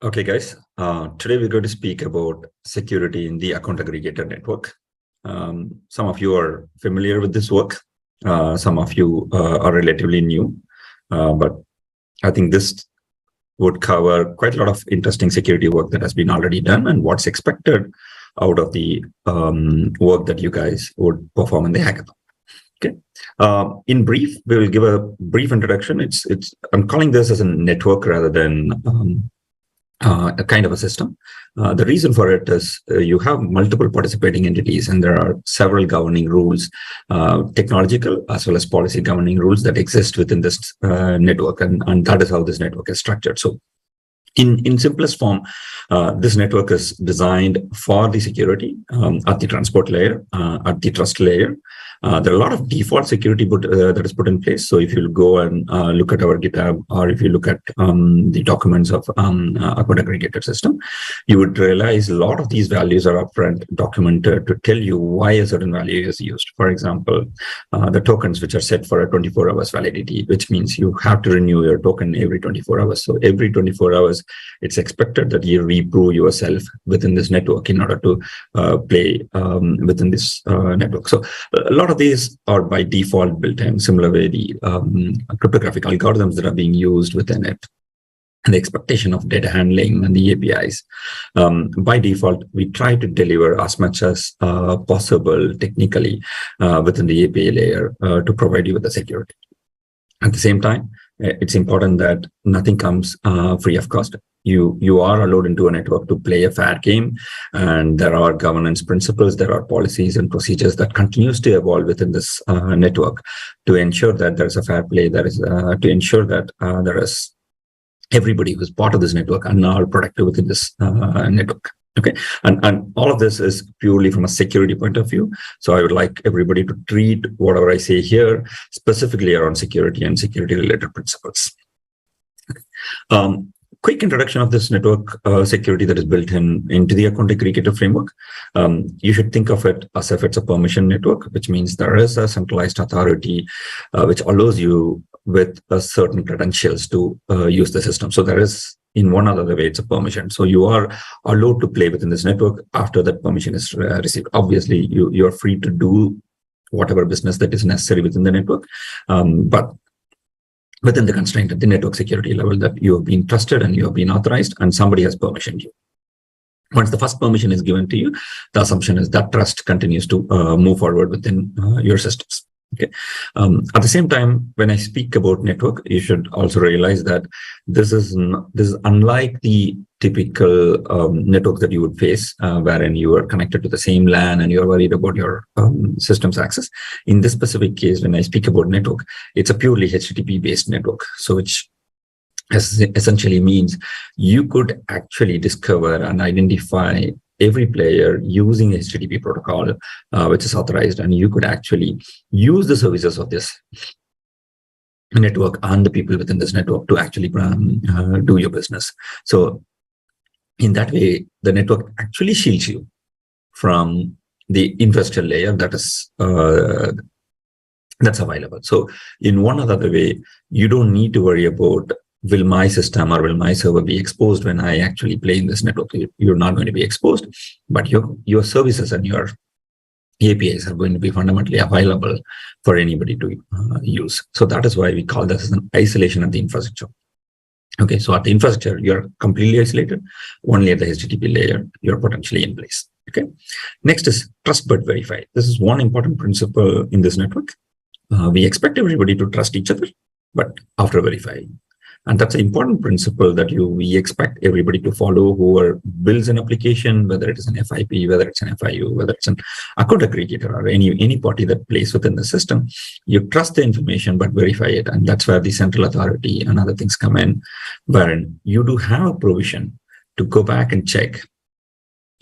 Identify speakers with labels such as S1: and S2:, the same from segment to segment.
S1: Okay, guys. Today we're going to speak about security in the Account Aggregator network. Some of you are familiar with this work. Some of you are relatively new, but I think this would cover quite a lot of interesting security work that has been already done and what's expected out of the work that you guys would perform in the hackathon. Okay. In brief, we will give a brief introduction. I'm calling this as a network rather than a kind of a system. The reason for it is you have multiple participating entities, and there are several governing rules, technological as well as policy governing rules that exist within this network, and that is how this network is structured. So in simplest form, this network is designed for the security at the transport layer, at the trust layer. There are a lot of default security that is put in place. So if you go and look at our GitHub, or if you look at the documents of Account Aggregator system, you would realize a lot of these values are upfront documented to tell you why a certain value is used. For example, the tokens which are set for a 24 hours validity, which means you have to renew your token every 24 hours. So every 24 hours, it's expected that you reprove yourself within this network in order to play within this network. So a lot of these are by default built in. Similar way, the cryptographic algorithms that are being used within it, and the expectation of data handling and the APIs. By default, we try to deliver as much as possible technically within the API layer to provide you with the security. At the same time, it's important that nothing comes free of cost. You are allowed into a network to play a fair game, and there are governance principles, there are policies and procedures that continues to evolve within this network to ensure that there is a fair play, there is to ensure that there is everybody who's part of this network and are productive within this network. Okay, and all of this is purely from a security point of view. So I would like everybody to treat whatever I say here specifically around security and security related principles. Okay. Quick introduction of this network security that is built into the Account Aggregator framework. You should think of it as if it's a permission network, which means there is a centralized authority which allows you with a certain credentials to use the system. So there is, in one other way, it's a permission. So you are allowed to play within this network after that permission is received. Obviously, you are free to do whatever business that is necessary within the network, but within the constraint at the network security level that you have been trusted and you have been authorized and somebody has permissioned you. Once the first permission is given to you, the assumption is that trust continues to move forward within your systems. Okay. At the same time, when I speak about network, you should also realize that this is unlike the typical network that you would face, wherein you are connected to the same LAN and you are worried about your system's access. In this specific case, when I speak about network, it's a purely HTTP-based network, so which essentially means you could actually discover and identify every player using HTTP protocol, which is authorized, and you could actually use the services of this network and the people within this network to actually do your business. So in that way, the network actually shields you from the infrastructure layer that is that's available. So in one other way, you don't need to worry about, will my system or will my server be exposed when I actually play in this network? You're not going to be exposed, but your services and your APIs are going to be fundamentally available for anybody to use. So that is why we call this as an isolation at the infrastructure. Okay, so at the infrastructure, you're completely isolated. Only at the HTTP layer, you're potentially in place. Okay. Next is trust but verify. This is one important principle in this network. We expect everybody to trust each other, but after verifying. And that's an important principle that we expect everybody to follow who builds an application, whether it is an FIP, whether it's an FIU, whether it's an account aggregator or any party that plays within the system. You trust the information, but verify it. And that's where the central authority and other things come in, wherein you do have a provision to go back and check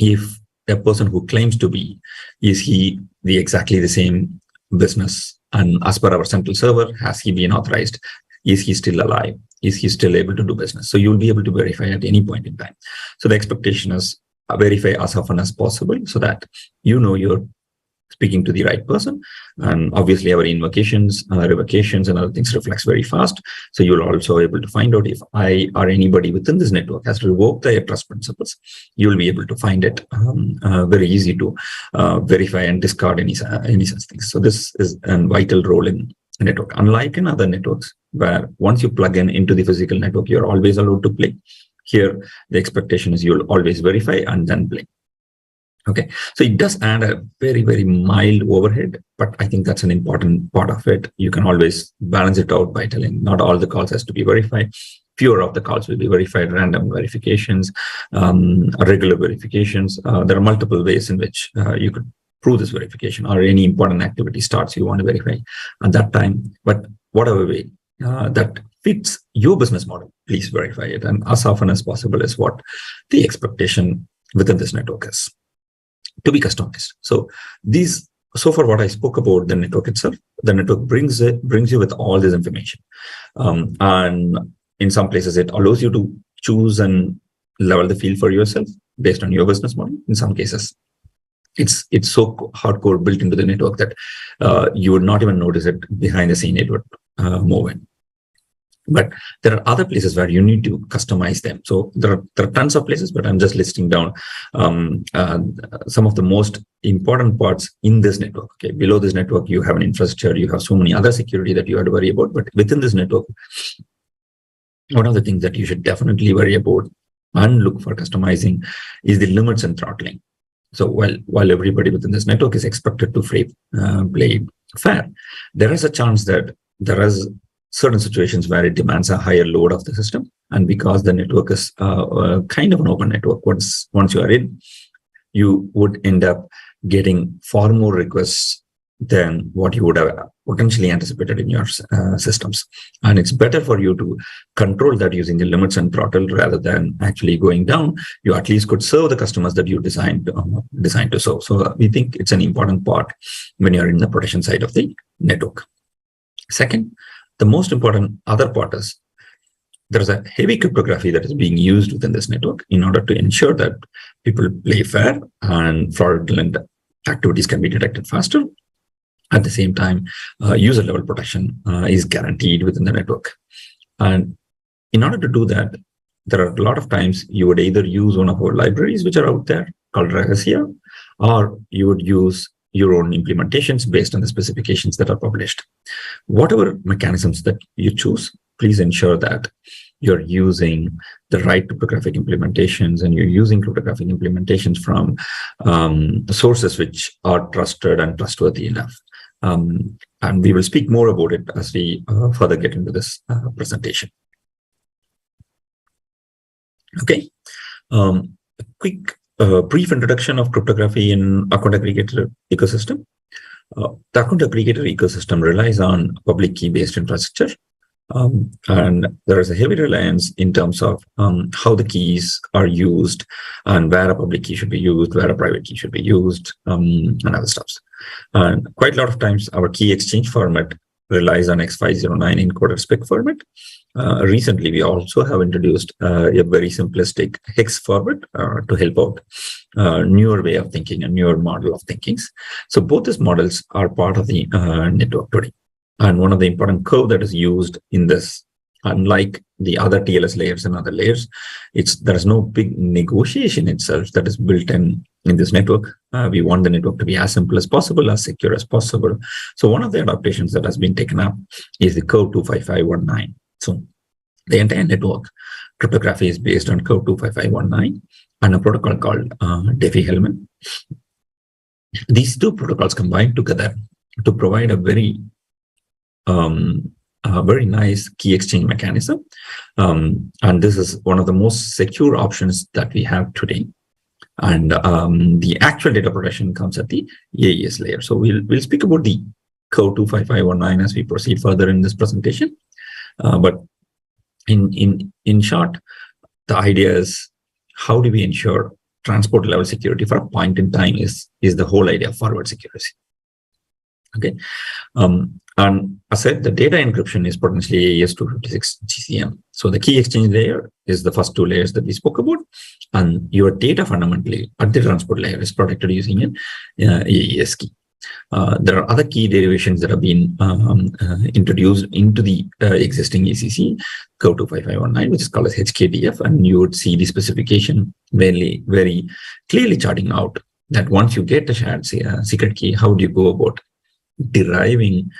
S1: if a person who claims to be, is he exactly the same business? And as per our central server, has he been authorized? Is he still alive? Is he still able to do business? So you'll be able to verify at any point in time. So the expectation is verify as often as possible so that you know your speaking to the right person. And obviously our invocations, revocations, and other things reflects very fast. So you'll also able to find out if I or anybody within this network has revoked their trust principles. You'll be able to find it very easy to verify and discard any such things. So this is a vital role in a network. Unlike in other networks, where once you plug into the physical network, you're always allowed to play. Here, the expectation is you'll always verify and then play. Okay, so it does add a very, very mild overhead, but I think that's an important part of it. You can always balance it out by telling not all the calls has to be verified. Fewer of the calls will be verified, random verifications, regular verifications. There are multiple ways in which you could prove this verification, or any important activity starts you want to verify at that time. But whatever way that fits your business model, please verify it. And as often as possible is what the expectation within this network is, to be customized. So far what I spoke about the network itself, the network brings you with all this information. And in some places, it allows you to choose and level the field for yourself based on your business model. In some cases, it's so hardcore built into the network that you would not even notice it behind the scene. It would move in. But there are other places where you need to customize them. So there are tons of places, but I'm just listing down some of the most important parts in this network. Okay, below this network, you have an infrastructure, you have so many other security that you have to worry about. But within this network, one of the things that you should definitely worry about and look for customizing is the limits and throttling. So while everybody within this network is expected to play fair, there is a chance that there is certain situations where it demands a higher load of the system. And because the network is kind of an open network, once you are in, you would end up getting far more requests than what you would have potentially anticipated in your systems. And it's better for you to control that using the limits and throttle rather than actually going down. You at least could serve the customers that you designed to serve. So we think it's an important part when you're in the protection side of the network. Second, the most important other part is there's a heavy cryptography that is being used within this network in order to ensure that people play fair and fraudulent activities can be detected faster. At the same time, user level protection is guaranteed within the network. And in order to do that, there are a lot of times you would either use one of our libraries which are out there called Rehasya, or you would use your own implementations based on the specifications that are published. Whatever mechanisms that you choose, please ensure that you're using the right cryptographic implementations and you're using cryptographic implementations from sources which are trusted and trustworthy enough. And we will speak more about it as we further get into this presentation. Okay, a quick brief introduction of cryptography in Account Aggregator ecosystem. The Account Aggregator ecosystem relies on public key-based infrastructure. And there is a heavy reliance in terms of how the keys are used and where a public key should be used, where a private key should be used, and other stuff. And quite a lot of times our key exchange format relies on X509 encoded spec format. Recently, we also have introduced a very simplistic hex format to help out newer way of thinking, a newer model of thinkings. So both these models are part of the network today. And one of the important curve that is used in this, unlike the other TLS layers and other layers, there is no big negotiation itself that is built in this network. We want the network to be as simple as possible, as secure as possible. So one of the adaptations that has been taken up is the curve 25519. So the entire network cryptography is based on curve 25519 and a protocol called Diffie-Hellman. These two protocols combine together to provide a very nice key exchange mechanism. And this is one of the most secure options that we have today. And the actual data protection comes at the AES layer. So we'll speak about the code 25519 as we proceed further in this presentation. But in short, the idea is how do we ensure transport level security for a point in time is the whole idea of forward security. Okay. And as I said, the data encryption is potentially AES 256 GCM. So the key exchange layer is the first two layers that we spoke about. And your data fundamentally at the transport layer is protected using an AES key. There are other key derivations that have been introduced into the existing ECC code 25519, which is called as HKDF, and you would see the specification very clearly charting out that once you get a shared secret key, how do you go about deriving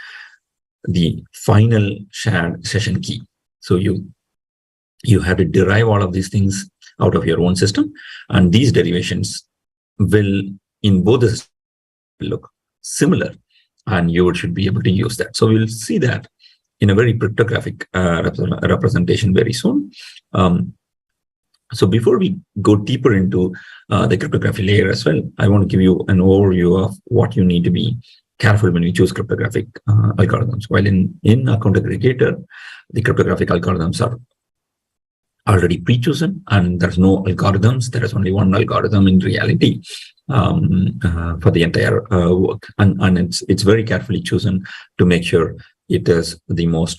S1: the final shared session key. So you have to derive all of these things out of your own system, and these derivations will in both the systems look similar, and you should be able to use that. So we'll see that in a very cryptographic representation very soon. So before we go deeper into the cryptography layer as well, I want to give you an overview of what you need to be careful when you choose cryptographic algorithms. While in Account Aggregator, the cryptographic algorithms are already pre-chosen, and there's no algorithms. There is only one algorithm in reality for the entire work, and it's very carefully chosen to make sure it is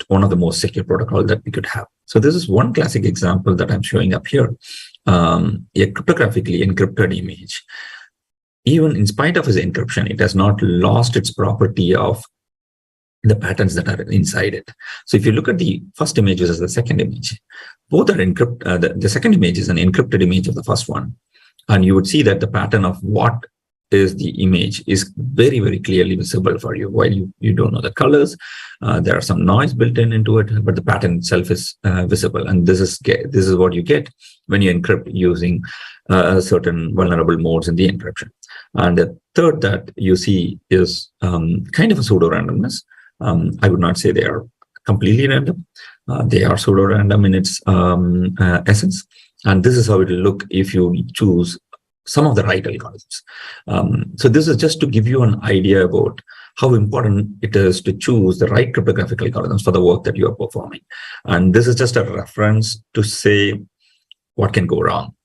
S1: one of the most secure protocol that we could have. So this is one classic example that I'm showing up here. A cryptographically encrypted image. Even in spite of its encryption, it has not lost its property of the patterns that are inside it. So if you look at the first image versus the second image, both are encrypted. The second image is an encrypted image of the first one. And you would see that the pattern of what is the image is very clearly visible for you. While you don't know the colors, there are some noise built into it, but the pattern itself is visible. And this is what you get when you encrypt using certain vulnerable modes in the encryption. And the third that you see is kind of a pseudo-randomness. I would not say they are completely random. They are pseudo-random in its essence. And this is how it will look if you choose some of the right algorithms. So this is just to give you an idea about how important it is to choose the right cryptographic algorithms for the work that you are performing. And this is just a reference to say what can go wrong.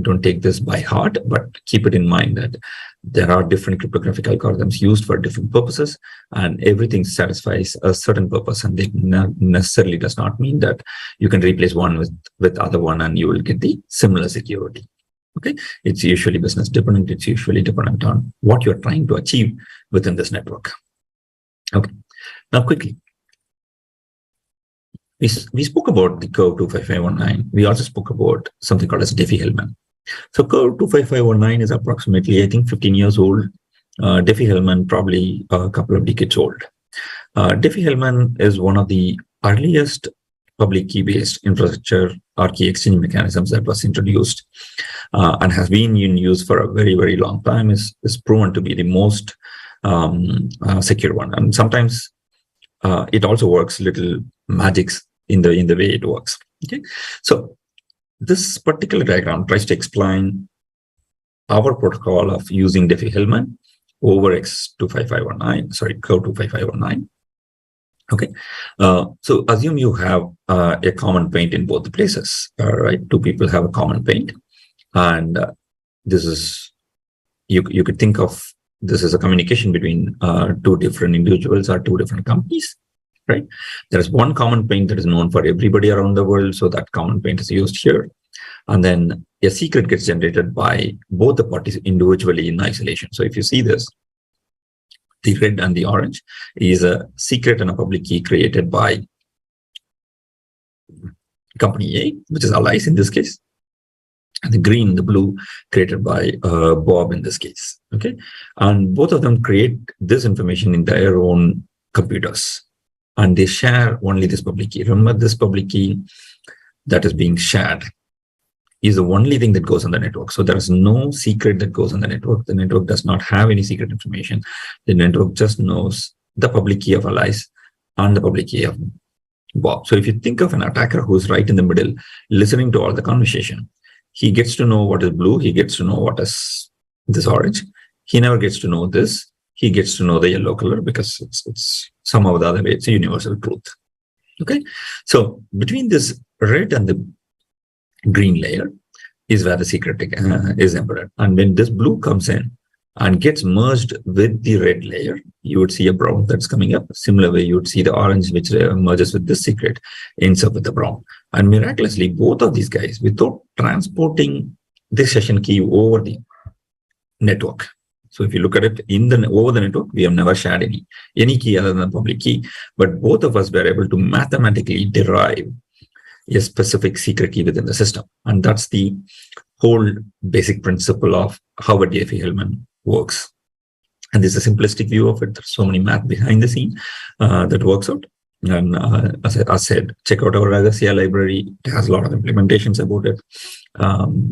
S1: Don't take this by heart, but keep it in mind that there are different cryptographic algorithms used for different purposes, and everything satisfies a certain purpose, and it necessarily does not mean that you can replace one with other one and you will get the similar security. Okay, it's usually business dependent. It's usually dependent on what you're trying to achieve within this network. Okay, now quickly. We spoke about the curve 25519. We also spoke about something called as Diffie-Hellman. So curve 25519 is approximately, I think, 15 years old. Diffie-Hellman probably a couple of decades old. Diffie-Hellman is one of the earliest public key-based infrastructure or key exchange mechanisms that was introduced and has been in use for a very long time. Is proven to be the most secure one, and sometimes it also works little magics in the way it works. Okay, so this particular diagram tries to explain our protocol of using Diffie-Hellman over X25519, sorry, curve 25519. Okay, so assume you have a common paint in both the places, right? Two people have a common paint, and this is you could think of this as a communication between two different individuals or two different companies, right? There is one common paint that is known for everybody around the world, so that common paint is used here, and then a secret gets generated by both the parties individually in isolation. So if you see this, the red and the orange is a secret and a public key created by company A, which is Allies in this case, and the green, the blue, created by Bob in this case. Okay, and both of them create this information in their own computers, and they share only this public key. Remember, this public key that is being shared is the only thing that goes on the network. So there is no secret that goes on the network. The network does not have any secret information. The network just knows the public key of Allies and the public key of Bob. So if you think of an attacker who's right in the middle, listening to all the conversation, he gets to know what is blue. He gets to know what is this orange. He never gets to know this. He gets to know the yellow color because it's somehow the other way. It's a universal truth. Okay. So between this red and the green layer is where the secret is embedded. And when this blue comes in and gets merged with the red layer, you would see a brown that's coming up. Similar way, you would see the orange, which merges with this secret, ends up with the brown. And miraculously, both of these guys, without transporting this session key over the network, So if you look at it over the network, we have never shared any key other than public key, but both of us were able to mathematically derive a specific secret key within the system. And that's the whole basic principle of how a DFE-Hellman works. And this is a simplistic view of it. There's so many math behind the scene that works out. And as I said, check out our Ragazia library. It has a lot of implementations about it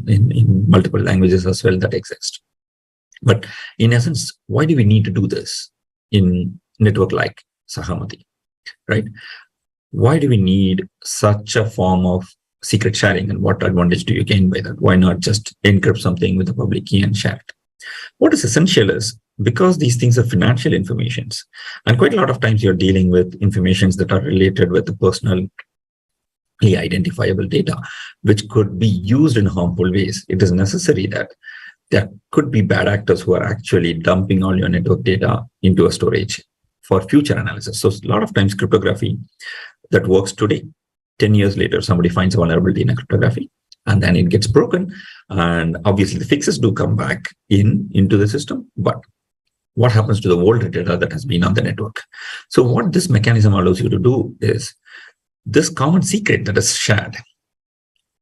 S1: in multiple languages as well that exist. But in essence, why do we need to do this in network like Sahamati, right? Why do we need such a form of secret sharing, and what advantage do you gain by that? Why not just encrypt something with a public key and share it? What is essential is, because these things are financial informations, and quite a lot of times you're dealing with informations that are related with the personally identifiable data, which could be used in harmful ways. It is necessary that there could be bad actors who are actually dumping all your network data into a storage for future analysis. So a lot of times cryptography that works today, 10 years later, somebody finds a vulnerability in a cryptography, and then it gets broken. And obviously the fixes do come back into the system, but what happens to the old data that has been on the network? So what this mechanism allows you to do is this common secret that is shared,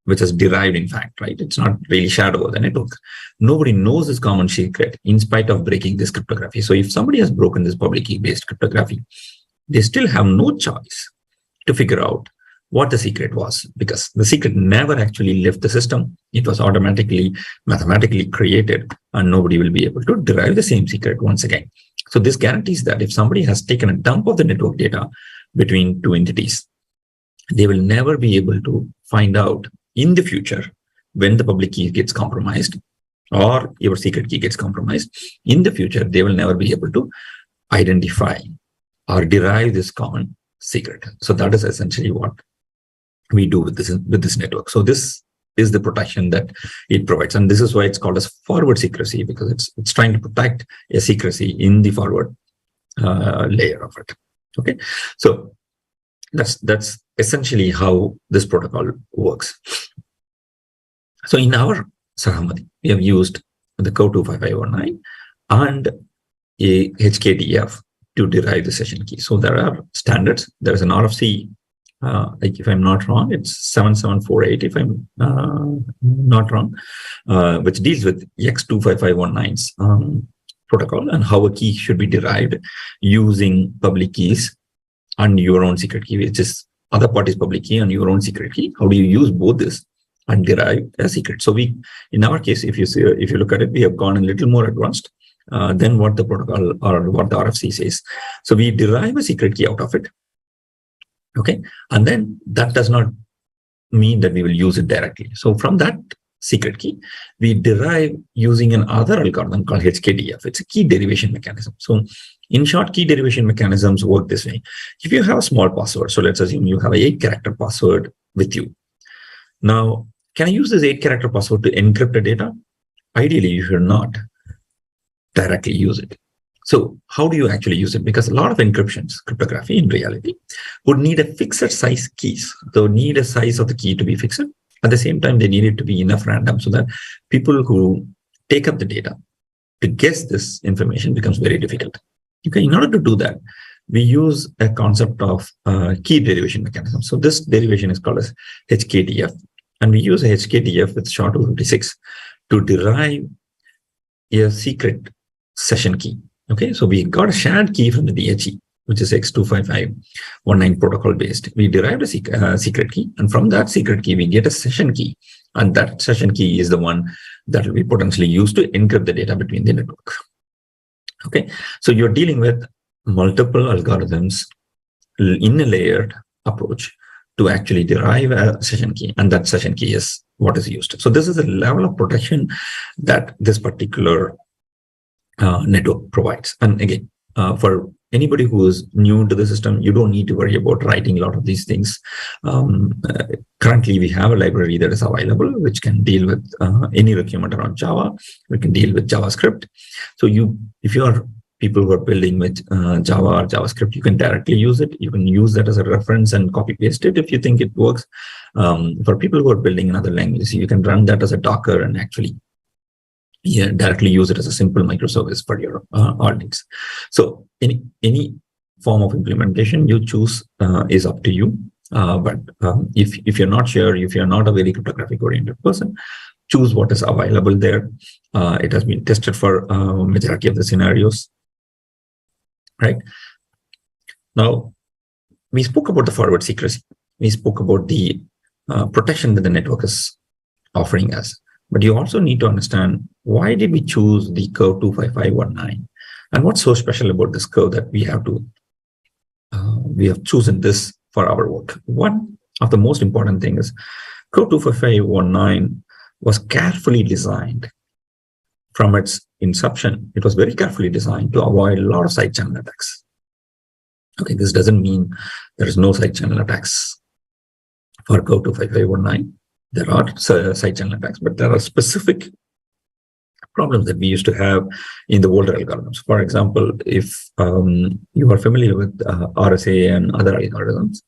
S1: which is derived, in fact, right? It's not really shared over the network. Nobody knows this common secret in spite of breaking this cryptography. So if somebody has broken this public key-based cryptography, they still have no choice to figure out what the secret was, because the secret never actually left the system. It was automatically, mathematically created, and nobody will be able to derive the same secret once again. So this guarantees that if somebody has taken a dump of the network data between two entities, they will never be able to find out in the future when the public key gets compromised or your secret key gets compromised. In the future, they will never be able to identify or derive this common secret. So that is essentially what we do with this network. So this is the protection that it provides, and this is why it's called as forward secrecy, because it's trying to protect a secrecy in the forward layer of it. Okay, so that's essentially how this protocol works. So in our Sahamati, we have used the code 25519 and a HKDF to derive the session key. So there are standards. There is an RFC. Like if I'm not wrong, it's 7748 if I'm not wrong, which deals with X25519's protocol and how a key should be derived using public keys and your own secret key, which is other party's public key and your own secret key. How do you use both this and derive a secret? So in our case, if you look at it, we have gone a little more advanced than what the protocol or what the RFC says. So we derive a secret key out of it. Okay, and then that does not mean that we will use it directly. So from that secret key, we derive using another algorithm called HKDF. It's a key derivation mechanism. So in short, key derivation mechanisms work this way. If you have a small password, so let's assume you have an 8-character password with you. Now, can I use this 8-character password to encrypt the data? Ideally, you should not directly use it. So how do you actually use it? Because a lot of encryptions, cryptography in reality, would need a fixed size keys. They would need a size of the key to be fixed. At the same time, they need it to be enough random so that people who take up the data to guess this information becomes very difficult. Okay, in order to do that, we use a concept of key derivation mechanism. So this derivation is called as HKDF, and we use a HKDF with SHA-256 to derive a secret session key. Okay, so we got a shared key from the DHE, which is X25519 protocol based. We derived a secret key, and from that secret key, we get a session key. And that session key is the one that will be potentially used to encrypt the data between the network. Okay, so you're dealing with multiple algorithms in a layered approach to actually derive a session key, and that session key is what is used. So this is the level of protection that this particular network provides. And again, for anybody who is new to the system, you don't need to worry about writing a lot of these things. Currently, we have a library that is available, which can deal with any requirement around Java. We can deal with JavaScript. So if you are people who are building with Java or JavaScript, you can directly use it. You can use that as a reference and copy paste it if you think it works. For people who are building in other languages, you can run that as a Docker and actually directly use it as a simple microservice for your all needs. So any form of implementation you choose is up to you. But if you're not sure, if you're not a very cryptographic oriented person, choose what is available there. It has been tested for majority of the scenarios, right? Now, we spoke about the forward secrecy. We spoke about the protection that the network is offering us. But you also need to understand, why did we choose the curve 25519? And what's so special about this curve that we have chosen this for our work? One of the most important things is curve 25519 was carefully designed from its inception. It was very carefully designed to avoid a lot of side channel attacks. Okay, this doesn't mean there is no side channel attacks for curve 25519. There are side channel attacks, but there are specific problems that we used to have in the older algorithms. For example, if you are familiar with RSA and other algorithms,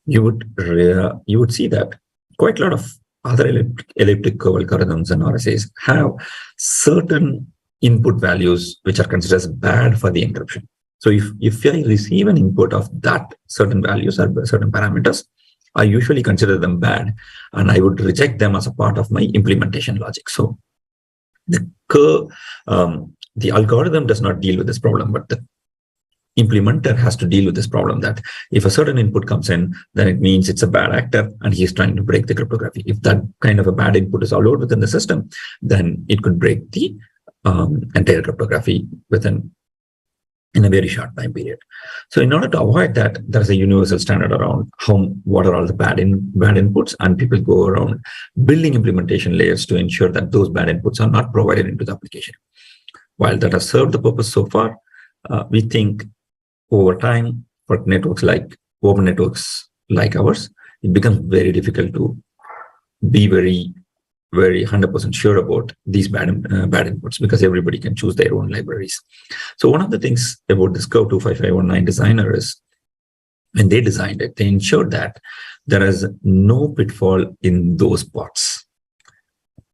S1: you would see that quite a lot of other elliptic curve algorithms and RSAs have certain input values which are considered as bad for the encryption. So if I receive an input of that certain values or certain parameters, I usually consider them bad, and I would reject them as a part of my implementation logic. So the algorithm does not deal with this problem, but the implementer has to deal with this problem, that if a certain input comes in, then it means it's a bad actor and he's trying to break the cryptography. If that kind of a bad input is allowed within the system, then it could break the entire cryptography in a very short time period. So in order to avoid that, there's a universal standard around what are all the bad inputs, and people go around building implementation layers to ensure that those bad inputs are not provided into the application. While that has served the purpose so far, we think over time, for networks like open networks like ours, it becomes very difficult to be very 100% sure about these bad inputs, because everybody can choose their own libraries. So one of the things about this curve 25519 designer is, when they designed it, they ensured that there is no pitfall in those parts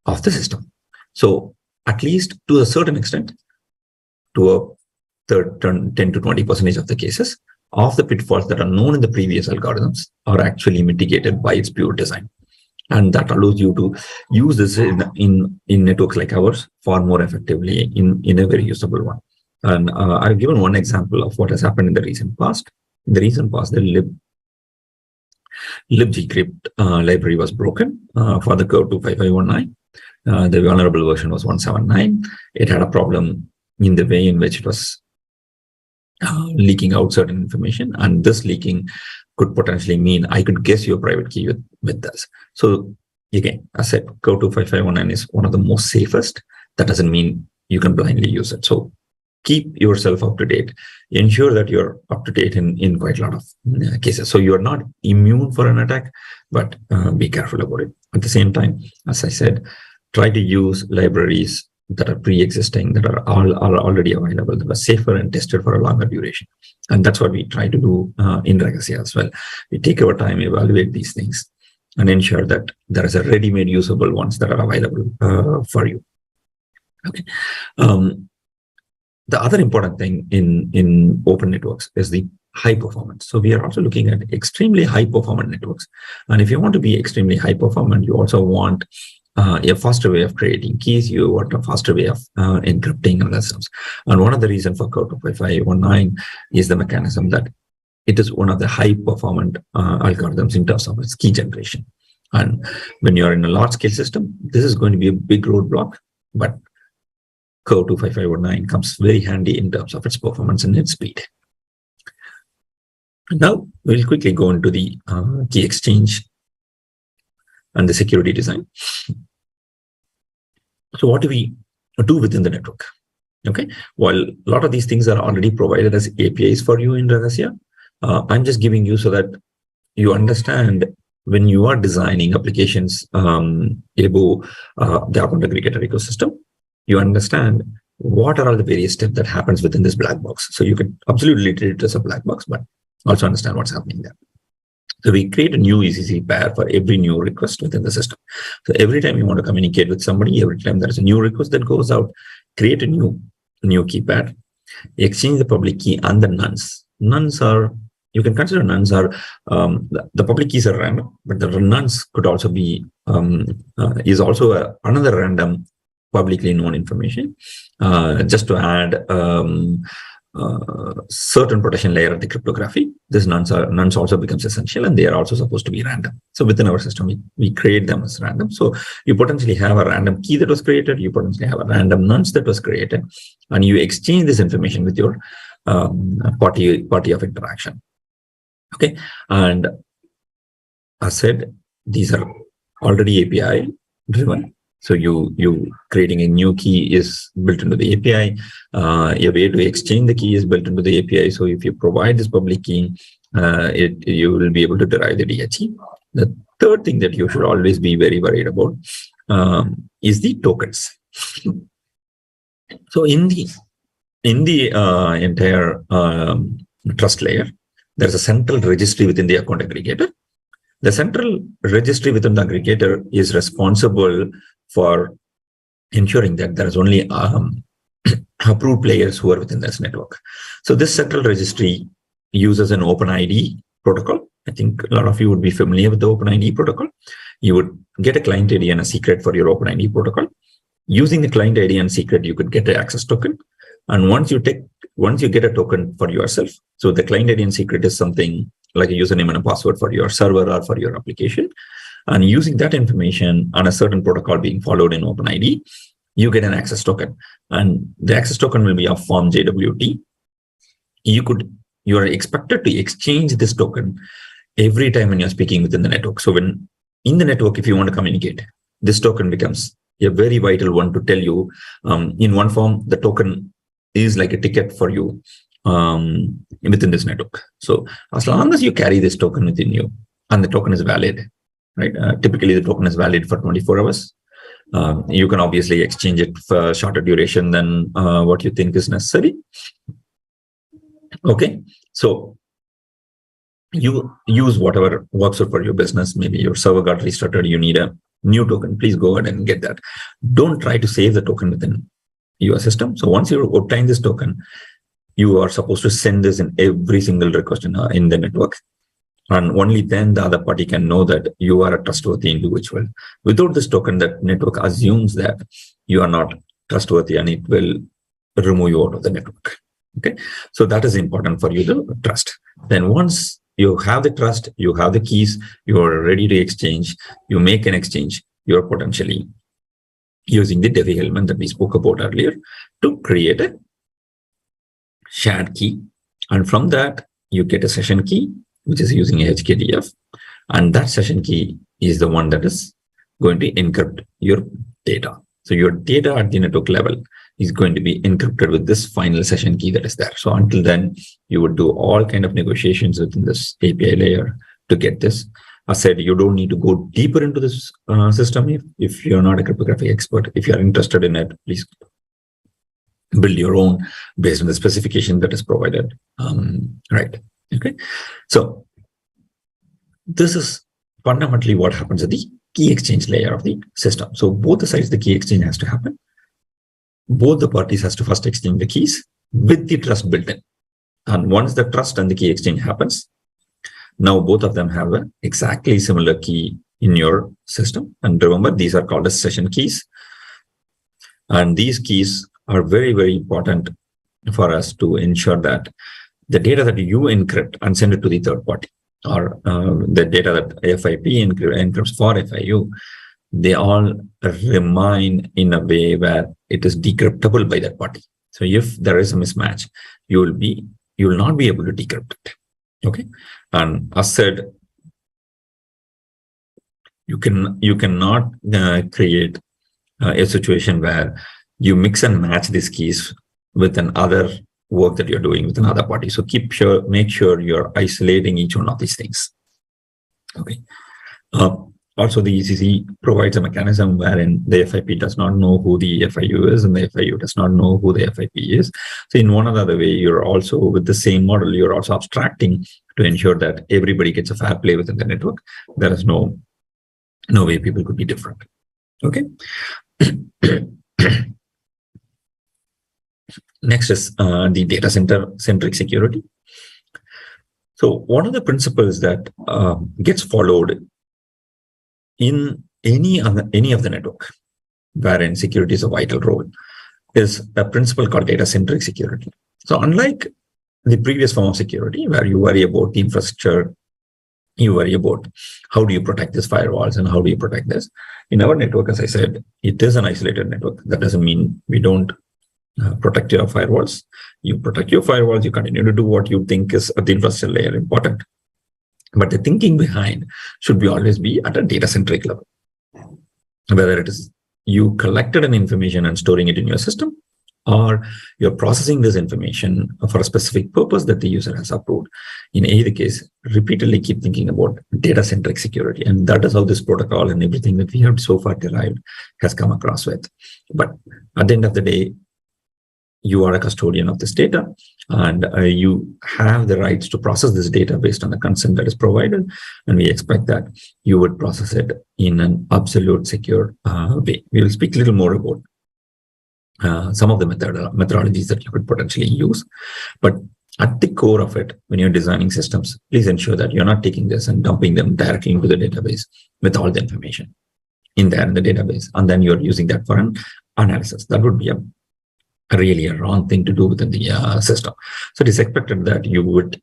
S1: of the system. So at least to a certain extent, to a 10 to 20% of the cases, of the pitfalls that are known in the previous algorithms are actually mitigated by its pure design. And that allows you to use this in networks like ours far more effectively in a very usable one. And I've given one example of what has happened in the recent past. In the recent past, the libgcrypt library was broken for the curve 25519. The vulnerable version was 179. It had a problem in the way in which it was leaking out certain information, and this leaking could potentially mean I could guess your private key with this. So again, as I said, curve 25519 is one of the most safest. That doesn't mean you can blindly use it. So keep yourself up to date. Ensure that you're up to date in quite a lot of cases. So you're not immune for an attack, but be careful about it. At the same time, as I said, try to use libraries that are pre-existing, that are already available, that are safer and tested for a longer duration. And that's what we try to do in Ragasia as well. We take our time, evaluate these things, and ensure that there is a ready-made usable ones that are available for you. Okay. The other important thing in open networks is the high performance. So we are also looking at extremely high performant networks. And if you want to be extremely high performant, you also want a faster way of creating keys. You want a faster way of encrypting and other stuff. And one of the reasons for curve 25519 is the mechanism that it is one of the high performant algorithms in terms of its key generation. And when you're in a large scale system, this is going to be a big roadblock, but curve 25519 comes very handy in terms of its performance and its speed. Now we'll quickly go into the key exchange and the security design. So what do we do within the network? Okay, while a lot of these things are already provided as APIs for you in Ragasia, I'm just giving you so that you understand when you are designing applications above the Account Aggregator ecosystem, you understand what are all the various steps that happens within this black box. So you can absolutely treat it as a black box, but also understand what's happening there. So we create a new ECC pair for every new request within the system. So every time you want to communicate with somebody, every time there is a new request that goes out, create a new key pair, exchange the public key and the nuns. Nuns are, you can consider nuns are, the public keys are random, but the nuns could also be, is also another random publicly known information, just to add certain protection layer of the cryptography. This nuns also becomes essential, and they are also supposed to be random. So within our system, we create them as random. So you potentially have a random key that was created, you potentially have a random nuns that was created, and you exchange this information with your party of interaction. Okay, and as said, these are already API driven. So you creating a new key is built into the API. A way to exchange the key is built into the API. So if you provide this public key, you will be able to derive the DHE. The third thing that you should always be very worried about is the tokens. So in the entire trust layer, there's a central registry within the account aggregator. The central registry within the aggregator is responsible for ensuring that there is only approved players who are within this network. So this central registry uses an OpenID protocol. I think a lot of you would be familiar with the OpenID protocol. You would get a client ID and a secret for your OpenID protocol. Using the client ID and secret, you could get an access token. And once you get a token for yourself, so the client ID and secret is something like a username and a password for your server or for your application. And using that information on a certain protocol being followed in OpenID, you get an access token. And the access token will be of form JWT. You are expected to exchange this token every time when you're speaking within the network. So when in the network, if you want to communicate, this token becomes a very vital one to tell you. In one form, the token is like a ticket for you within this network. So as long as you carry this token within you and the token is valid, right? Typically, the token is valid for 24 hours. You can obviously exchange it for shorter duration than what you think is necessary. Okay, so you use whatever works out for your business. Maybe your server got restarted, you need a new token. Please go ahead and get that. Don't try to save the token within your system. So once you obtain this token, you are supposed to send this in every single request in the network. And only then the other party can know that you are a trustworthy individual. Without this token, that network assumes that you are not trustworthy and it will remove you out of the network. Okay, so that is important for you to trust. Then once you have the trust, you have the keys, you are ready to exchange, you make an exchange, you're potentially using the Defi element that we spoke about earlier to create a shared key. And from that, you get a session key, which is using a HKDF. And that session key is the one that is going to encrypt your data. So your data at the network level is going to be encrypted with this final session key that is there. So until then, you would do all kind of negotiations within this API layer to get this. I said, you don't need to go deeper into this system if you're not a cryptographic expert. If you're interested in it, please build your own based on the specification that is provided. Right. Okay. So this is fundamentally what happens at the key exchange layer of the system. So both the sides, the key exchange has to happen. Both the parties has to first exchange the keys with the trust built in. And once the trust and the key exchange happens, now both of them have an exactly similar key in your system. And remember, these are called as session keys. And these keys are very, very important for us to ensure that the data that you encrypt and send it to the third party, or the data that FIP encrypts for FIU, they all remain in a way where it is decryptable by that party. So if there is a mismatch, you will not be able to decrypt it. Okay. And as said, you cannot create a situation where you mix and match these keys with another work that you're doing with another party. So make sure you're isolating each one of these things. Okay. Also, the ECC provides a mechanism wherein the FIP does not know who the FIU is and the FIU does not know who the FIP is. So in one or the other way, you're also, with the same model, you're also abstracting to ensure that everybody gets a fair play within the network. There is no way people could be different. Okay. Next is the data centric security. So one of the principles that gets followed in any of the network wherein security is a vital role is a principle called data centric security. So unlike the previous form of security where you worry about the infrastructure, you worry about how do you protect these firewalls and how do you protect this. In our network, as I said, it is an isolated network. That doesn't mean we don't protect your firewalls. You protect your firewalls, you continue to do what you think is at the infrastructure layer important. But the thinking behind should always be at a data-centric level. Whether it is you collected an information and storing it in your system, or you're processing this information for a specific purpose that the user has approved. In either case, repeatedly keep thinking about data-centric security. And that is how this protocol and everything that we have so far derived has come across with. But at the end of the day, you are a custodian of this data, and you have the rights to process this data based on the consent that is provided. And we expect that you would process it in an absolute secure way. We will speak a little more about some of the methodologies that you could potentially use. But at the core of it, when you're designing systems, please ensure that you're not taking this and dumping them directly into the database with all the information in the database. And then you're using that for an analysis. That would be really a wrong thing to do within the system. So it is expected that you would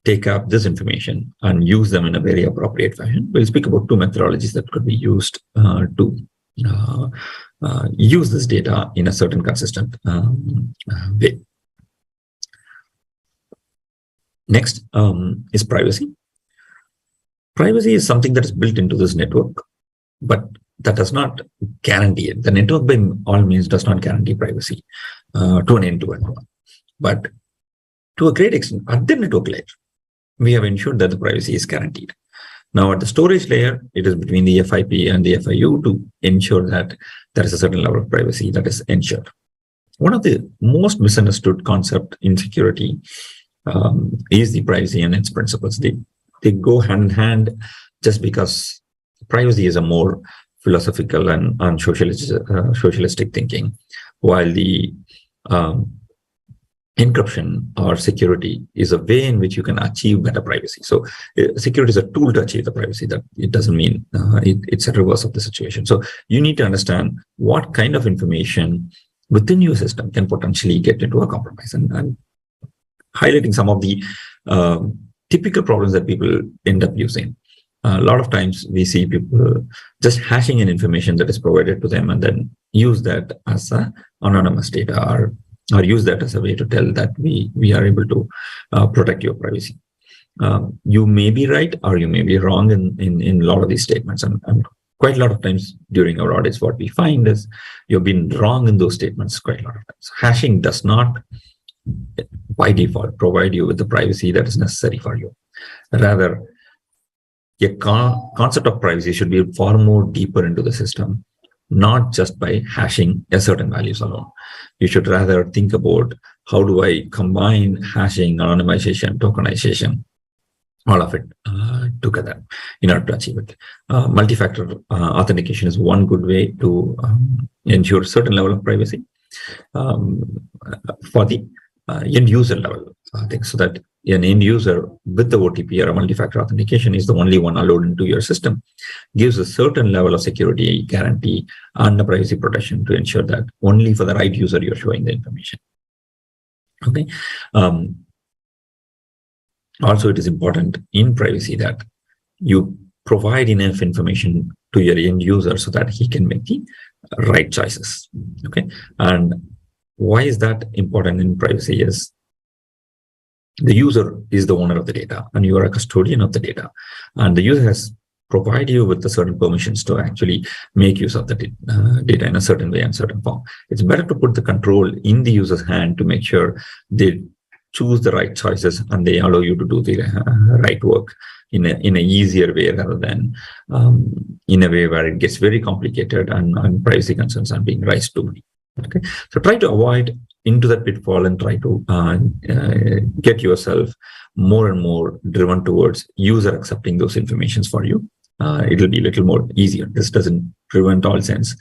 S1: take up this information and use them in a very appropriate fashion. We'll speak about two methodologies that could be used to use this data in a certain consistent way. Next is privacy. Privacy is something that is built into this network, but that does not guarantee it. The network by all means does not guarantee privacy to an end-to-end one. But to a great extent, at the network layer, we have ensured that the privacy is guaranteed. Now, at the storage layer, it is between the FIP and the FIU to ensure that there is a certain level of privacy that is ensured. One of the most misunderstood concept in security is the privacy and its principles. They go hand in hand just because privacy is a more philosophical and socialistic thinking, while the encryption or security is a way in which you can achieve better privacy. So security is a tool to achieve the privacy. That it doesn't mean it's a reverse of the situation. So you need to understand what kind of information within your system can potentially get into a compromise. And highlighting some of the typical problems that people end up using. A lot of times we see people just hashing in information that is provided to them and then use that as a anonymous data or use that as a way to tell that we are able to protect your privacy. You may be right or you may be wrong in a lot of these statements. And quite a lot of times during our audits, what we find is you've been wrong in those statements quite a lot of times. Hashing does not, by default, provide you with the privacy that is necessary for you. Rather, a concept of privacy should be far more deeper into the system, not just by hashing a certain values alone. You should rather think about how do I combine hashing, anonymization, tokenization, all of it together in order to achieve it. Multi-factor authentication is one good way to ensure a certain level of privacy for the end user level things, so that an end user with the OTP or a multi-factor authentication is the only one allowed into your system, gives a certain level of security guarantee and the privacy protection to ensure that only for the right user you're showing the information. Okay. Also, it is important in privacy that you provide enough information to your end user so that he can make the right choices. Okay. And why is that important in privacy is the user is the owner of the data and you are a custodian of the data, and the user has provided you with the certain permissions to actually make use of the data in a certain way and certain form. It's better to put the control in the user's hand to make sure they choose the right choices, and they allow you to do the right work in a easier way, rather than in a way where it gets very complicated and privacy concerns are being raised to me. Okay, so try to avoid into that pitfall and try to get yourself more and more driven towards user accepting those informations for you. It'll be a little more easier. This doesn't prevent all sense.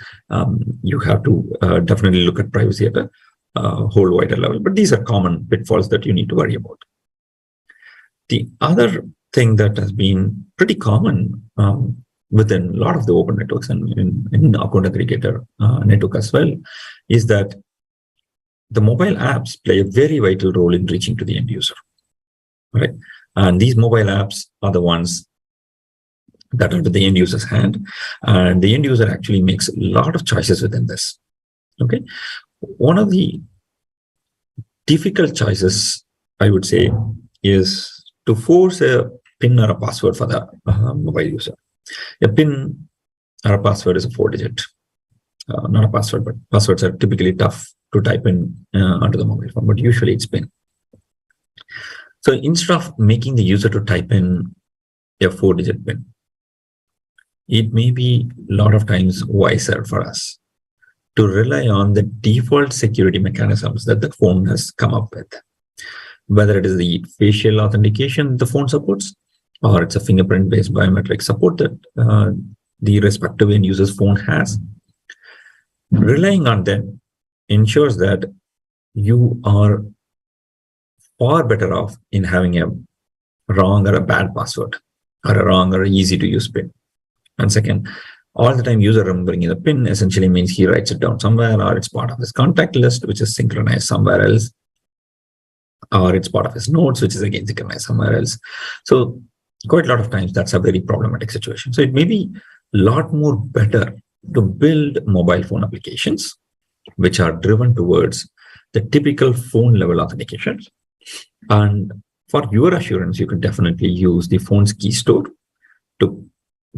S1: You have to definitely look at privacy at a whole wider level, but these are common pitfalls that you need to worry about. The other thing that has been pretty common within a lot of the open networks and in Account Aggregator network as well is that the mobile apps play a very vital role in reaching to the end user, right? And these mobile apps are the ones that are with the end user's hand, and the end user actually makes a lot of choices within this. Okay, one of the difficult choices, I would say, is to force a PIN or a password for the mobile user. A PIN or a password is a 4-digit, not a password, but passwords are typically tough to type in onto the mobile phone, but usually it's PIN. So instead of making the user to type in a 4-digit PIN, it may be a lot of times wiser for us to rely on the default security mechanisms that the phone has come up with, whether it is the facial authentication the phone supports, or it's a fingerprint-based biometric support that the respective end user's phone has. Relying on them ensures that you are far better off in having a wrong or a bad password, or a wrong or easy to use PIN. And second, all the time user remembering the PIN essentially means he writes it down somewhere, or it's part of his contact list, which is synchronized somewhere else, or it's part of his notes, which is again synchronized somewhere else. So quite a lot of times that's a very problematic situation. So it may be a lot more better to build mobile phone applications which are driven towards the typical phone level authentications. And for your assurance, you could definitely use the phone's key store to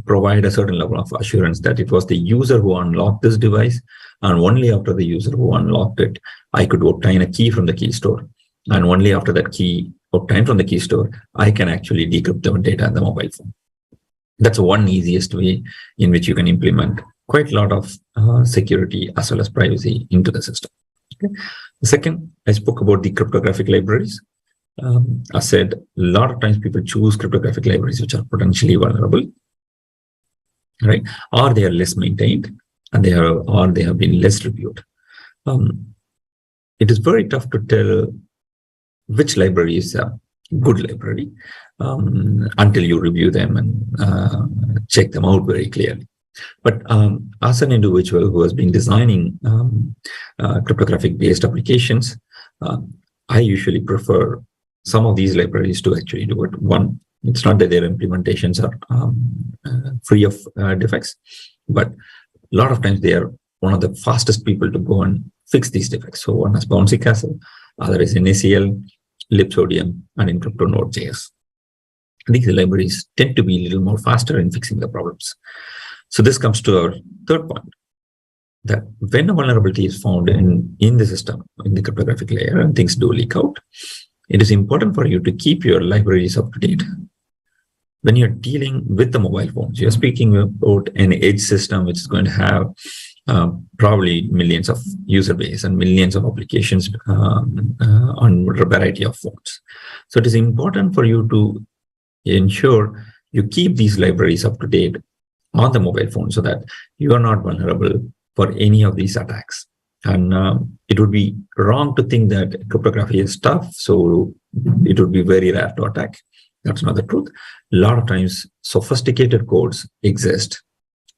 S1: provide a certain level of assurance that it was the user who unlocked this device, and only after the user who unlocked it, I could obtain a key from the key store. And only after that key obtained from the key store, I can actually decrypt the data in the mobile phone. That's one easiest way in which you can implement quite a lot of security as well as privacy into the system. Okay. The second, I spoke about the cryptographic libraries. I said a lot of times people choose cryptographic libraries which are potentially vulnerable, right? Or they are less maintained, and they have been less reviewed. It is very tough to tell which library is a good library until you review them and check them out very clearly. But as an individual who has been designing cryptographic based applications, I usually prefer some of these libraries to actually do it. One, it's not that their implementations are free of defects, but a lot of times they are one of the fastest people to go and fix these defects. So one is Bouncy Castle, other is NaCl, Libsodium, and in Node.js. These libraries tend to be a little more faster in fixing the problems. So this comes to our third point, that when a vulnerability is found in the system, in the cryptographic layer, and things do leak out, it is important for you to keep your libraries up to date. When you're dealing with the mobile phones, you're speaking about an edge system which is going to have probably millions of user base and millions of applications on a variety of phones. So it is important for you to ensure you keep these libraries up to date on the mobile phone so that you are not vulnerable for any of these attacks. And it would be wrong to think that cryptography is tough, so it would be very rare to attack. That's not the truth. A lot of times, sophisticated codes exist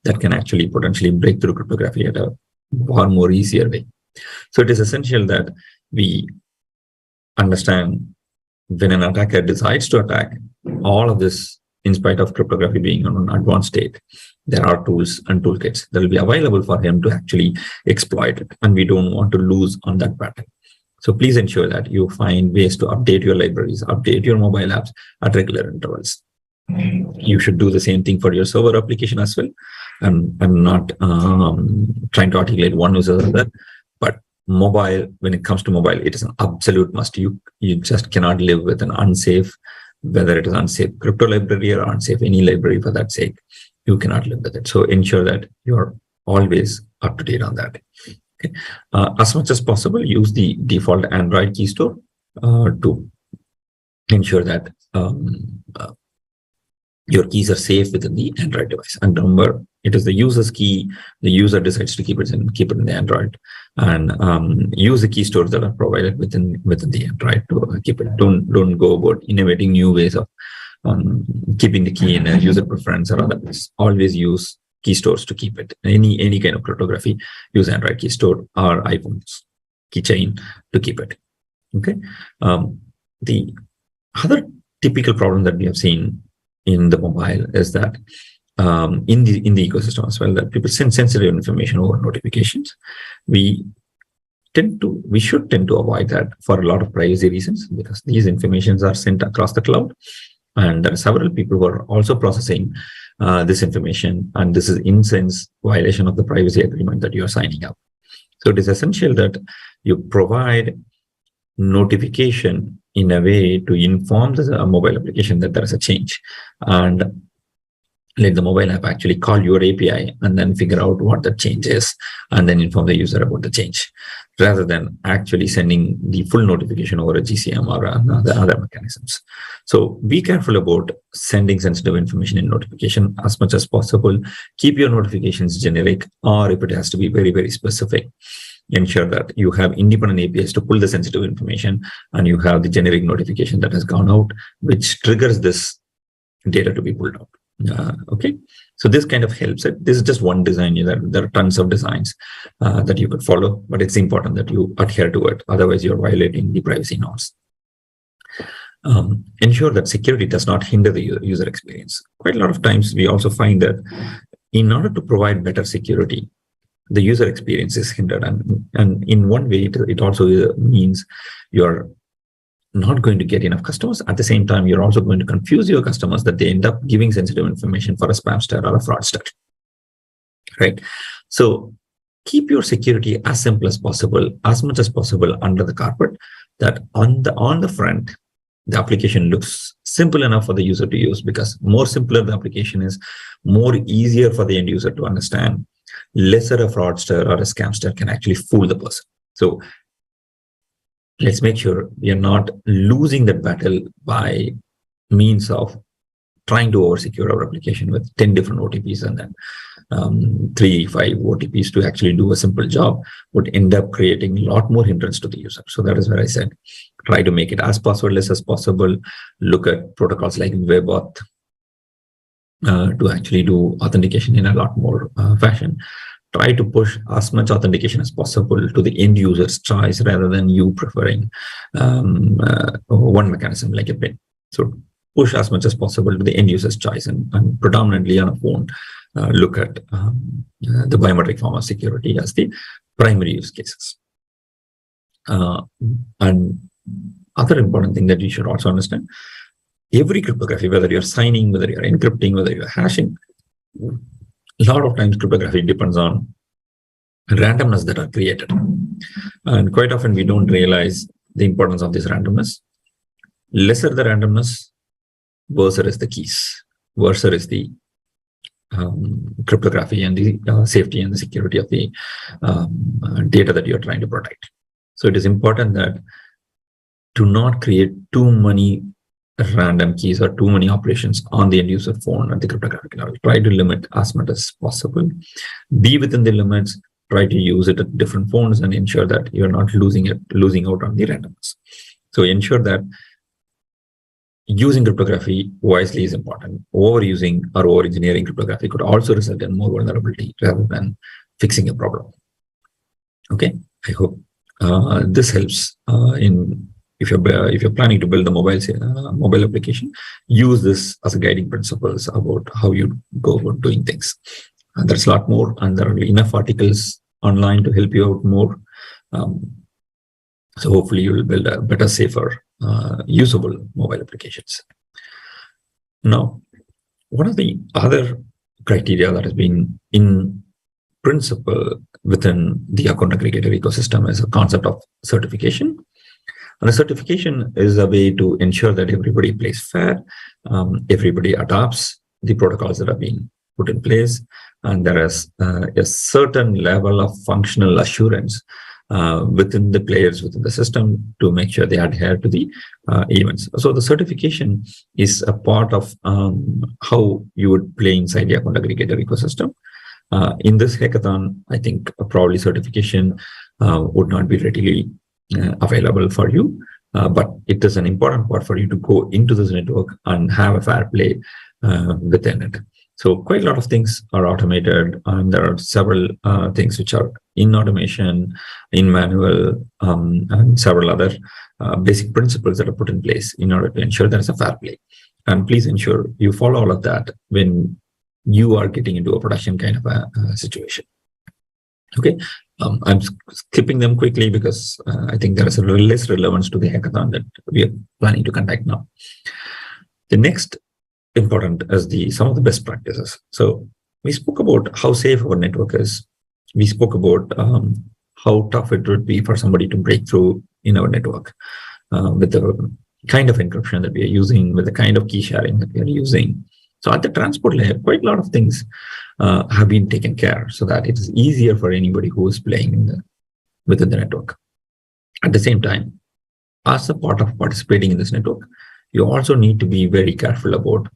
S1: that can actually potentially break through cryptography at a far more easier way. So it is essential that we understand when an attacker decides to attack, all of this, in spite of cryptography being on an advanced state, there are tools and toolkits that will be available for him to actually exploit it. And we don't want to lose on that pattern. So please ensure that you find ways to update your libraries, update your mobile apps at regular intervals. You should do the same thing for your server application as well. I'm not trying to articulate one versus the other, but mobile, when it comes to mobile, it is an absolute must. You just cannot live with an unsafe, whether it is unsafe crypto library or unsafe any library for that sake. You cannot live with it. So ensure that you're always up to date on that. Okay. As much as possible, use the default Android key store to ensure that your keys are safe within the Android device. And remember, it is the user's key. The user decides to keep it in the Android, and use the key stores that are provided within the Android to keep it. Don't go about innovating new ways of keeping the key in a user preference or otherwise. Always use key stores to keep it. Any kind of cryptography, use Android key store or iPhone's keychain to keep it. Okay. The other typical problem that we have seen in the mobile is that in the ecosystem as well, that people send sensitive information over notifications. We should tend to avoid that for a lot of privacy reasons, because these informations are sent across the cloud, and there are several people who are also processing this information, and this is in sense violation of the privacy agreement that you are signing up. So it is essential that you provide notification in a way to inform the mobile application that there is a change, and let the mobile app actually call your API and then figure out what the change is and then inform the user about the change, rather than actually sending the full notification over a GCM or other mechanisms. So be careful about sending sensitive information in notification as much as possible. Keep your notifications generic, or if it has to be very, very specific, ensure that you have independent APIs to pull the sensitive information, and you have the generic notification that has gone out, which triggers this data to be pulled out. Okay, so this kind of helps it. This is just one design. There are tons of designs that you could follow, but it's important that you adhere to it. Otherwise, you're violating the privacy norms. Ensure that security does not hinder the user experience. Quite a lot of times, we also find that in order to provide better security, the user experience is hindered, and in one way, it also means you're not going to get enough customers. At the same time, you're also going to confuse your customers that they end up giving sensitive information for a spamster or a fraudster, right? So keep your security as simple as possible, as much as possible under the carpet, that on the front, the application looks simple enough for the user to use, because more simpler the application is, more easier for the end user to understand, lesser a fraudster or a scamster can actually fool the person. So let's make sure we are not losing that battle by means of trying to over-secure our application with 10 different OTPs and then 3-5 OTPs to actually do a simple job would end up creating a lot more hindrance to the user. So that is where I said, try to make it as passwordless as possible. Look at protocols like WebAuth to actually do authentication in a lot more fashion. Try to push as much authentication as possible to the end user's choice, rather than you preferring one mechanism like a PIN. So push as much as possible to the end user's choice, and predominantly on a phone, look at the biometric form of security as the primary use cases. And other important thing that you should also understand, every cryptography, whether you're signing, whether you're encrypting, whether you're hashing, a lot of times cryptography depends on randomness that are created. And quite often we don't realize the importance of this randomness. Lesser the randomness, worse is the keys, worse is the cryptography and the safety and the security of the data that you're trying to protect. So it is important that to not create too many random keys or too many operations on the end user phone at the cryptographic level. Try to limit as much as possible. Be within the limits. Try to use it at different phones and ensure that you're not losing out on the randomness. So ensure that using cryptography wisely is important. Overusing or over-engineering cryptography could also result in more vulnerability rather than fixing a problem. Okay, I hope this helps if you're planning to build a mobile application, use this as a guiding principles about how you go about doing things. And there's a lot more, and there are enough articles online to help you out more. So hopefully you will build a better, safer, usable mobile applications. Now, one of the other criteria that has been in principle within the account aggregator ecosystem is a concept of certification. And a certification is a way to ensure that everybody plays fair, everybody adopts the protocols that are being put in place, and there is a certain level of functional assurance within the players within the system to make sure they adhere to the events. So the certification is a part of how you would play inside the account aggregator ecosystem. In this hackathon, I think probably certification would not be readily available for you, but it is an important part for you to go into this network and have a fair play within it. So quite a lot of things are automated, and there are several things which are in automation, in manual, and several other basic principles that are put in place in order to ensure there is a fair play. And please ensure you follow all of that when you are getting into a production kind of a situation. Okay, I'm skipping them quickly because I think there is a less relevance to the hackathon that we are planning to conduct now. The next important is some of the best practices. So we spoke about how safe our network is. We spoke about how tough it would be for somebody to break through in our network with the kind of encryption that we are using, with the kind of key sharing that we are using. So at the transport layer, quite a lot of things have been taken care so that it is easier for anybody who is playing within the network. At the same time, as a part of participating in this network, you also need to be very careful about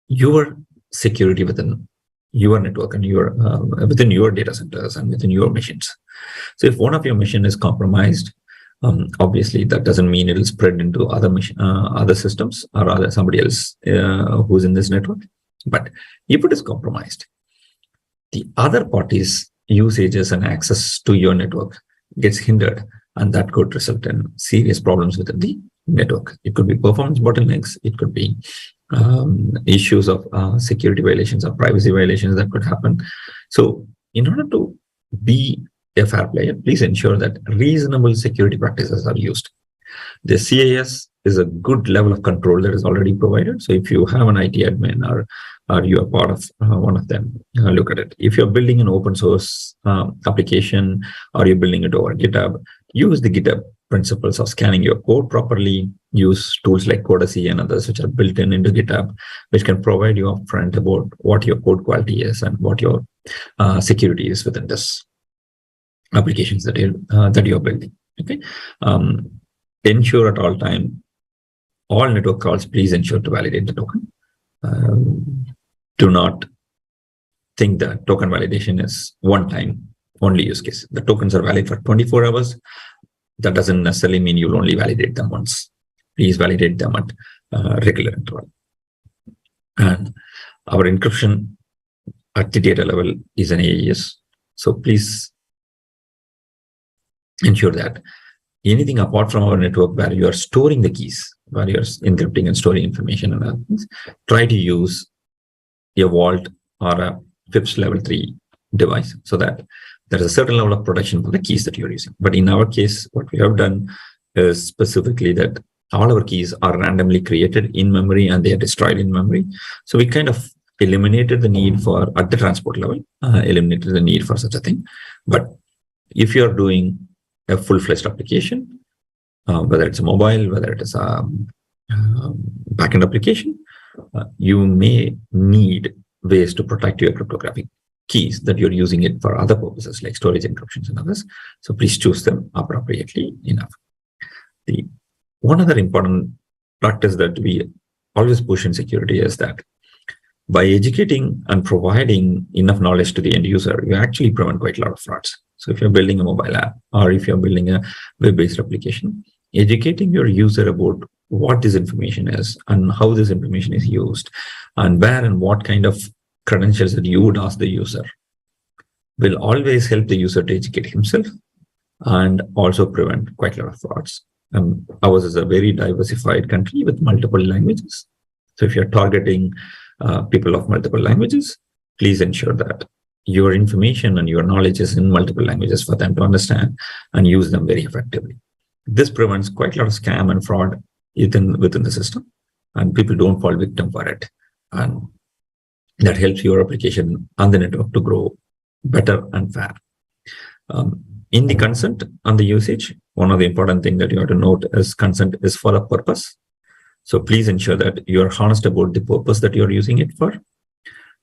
S1: your security within your network and your within your data centers and within your machines. So if one of your machine is compromised, obviously that doesn't mean it will spread into other systems or somebody else who's in this network. But if it is compromised, the other party's usages and access to your network gets hindered, and that could result in serious problems within the network. It could be performance bottlenecks, it could be issues of security violations or privacy violations that could happen. So in order to be a fair player, please ensure that reasonable security practices are used. The CAS is a good level of control that is already provided. So if you have an IT admin or you are part of one of them, look at it. If you're building an open source application or you're building it over GitHub, use the GitHub principles of scanning your code properly. Use tools like Codacy and others which are built into GitHub, which can provide you upfront about what your code quality is and what your security is within this applications that you're building. Okay, ensure at all time, all network calls, please ensure to validate the token. Do not think that token validation is one time only use case. The tokens are valid for 24 hours. That doesn't necessarily mean you'll only validate them once. Please validate them at regular interval. And our encryption at the data level is an AES. So please ensure that anything apart from our network where you are storing the keys, where you're encrypting and storing information and other things, try to use a vault or a FIPS level 3 device so that there is a certain level of protection for the keys that you're using. But in our case, what we have done is specifically that all our keys are randomly created in memory and they are destroyed in memory. So we kind of eliminated the need for, at the transport level, eliminated the need for such a thing. But if you're doing a full-fledged application, whether it's a mobile, whether it is a backend application, you may need ways to protect your cryptographic keys that you're using it for other purposes like storage encryptions and others. So please choose them appropriately enough. The one other important practice that we always push in security is that by educating and providing enough knowledge to the end user, you actually prevent quite a lot of frauds. So if you're building a mobile app or if you're building a web-based application, educating your user about what this information is and how this information is used and where and what kind of credentials that you would ask the user will always help the user to educate himself and also prevent quite a lot of frauds. Ours is a very diversified country with multiple languages. So if you're targeting people of multiple languages, please ensure that your information and your knowledge is in multiple languages for them to understand and use them very effectively. This prevents quite a lot of scam and fraud within the system, and people don't fall victim for it. And that helps your application and the network to grow better and fair. In the consent and the usage, one of the important things that you have to note is consent is for a purpose. So please ensure that you are honest about the purpose that you are using it for,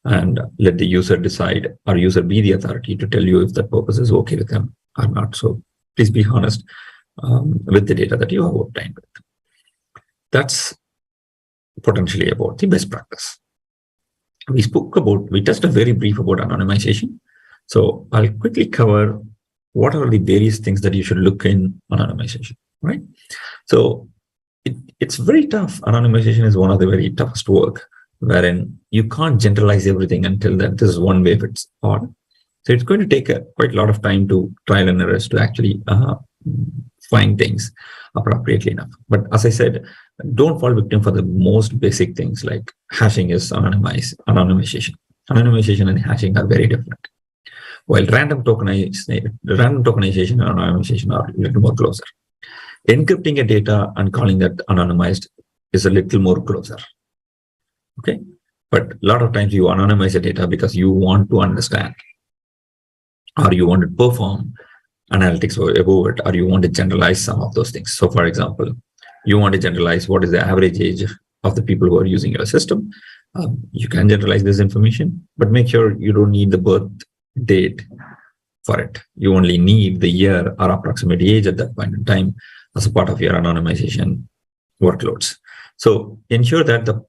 S1: and let the user decide, or user be the authority to tell you if that purpose is okay with them or not. So please be honest with the data that you have obtained with. That's potentially about the best practice. We touched a very brief about anonymization. So I'll quickly cover what are the various things that you should look in anonymization, right? So it's very tough. Anonymization is one of the very toughest work, wherein you can't generalize everything and tell that this is one way fits all. So it's going to take quite a lot of time to trial and errors to actually find things appropriately enough. But as I said, don't fall victim for the most basic things like hashing is anonymization. Anonymization and hashing are very different. While random tokenization and anonymization are a little more closer. Encrypting a data and calling that anonymized is a little more closer. Okay, but a lot of times you anonymize a data because you want to understand, or you want to perform analytics above it, or you want to generalize some of those things. So for example, you want to generalize what is the average age of the people who are using your system. You can generalize this information, but make sure you don't need the birth date for it. You only need the year or approximate age at that point in time as a part of your anonymization workloads. So ensure that the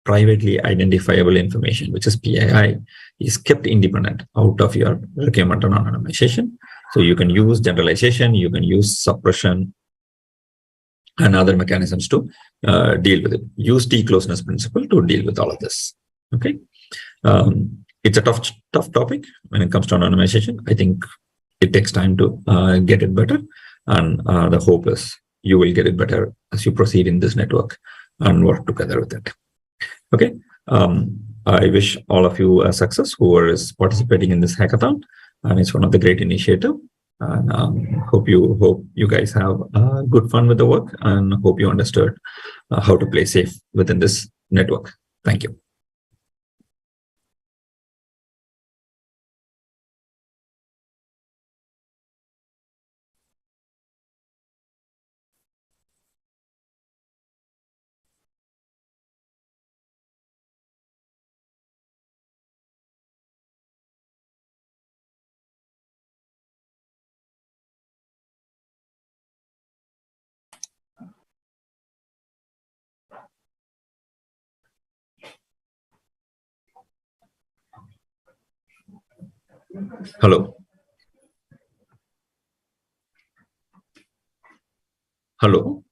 S1: privately identifiable information, which is PII, is kept independent out of your requirement on anonymization. So you can use generalization, you can use suppression and other mechanisms to deal with it. Use T-closeness principle to deal with all of this. Okay. It's a tough topic when it comes to anonymization. I think it takes time to get it better. And the hope is you will get it better as you proceed in this network and work together with it. Okay. I wish all of you success who is participating in this hackathon, and it's one of the great initiative. And hope you guys have good fun with the work, and hope you understood how to play safe within this network. Thank you. Hello. Hello.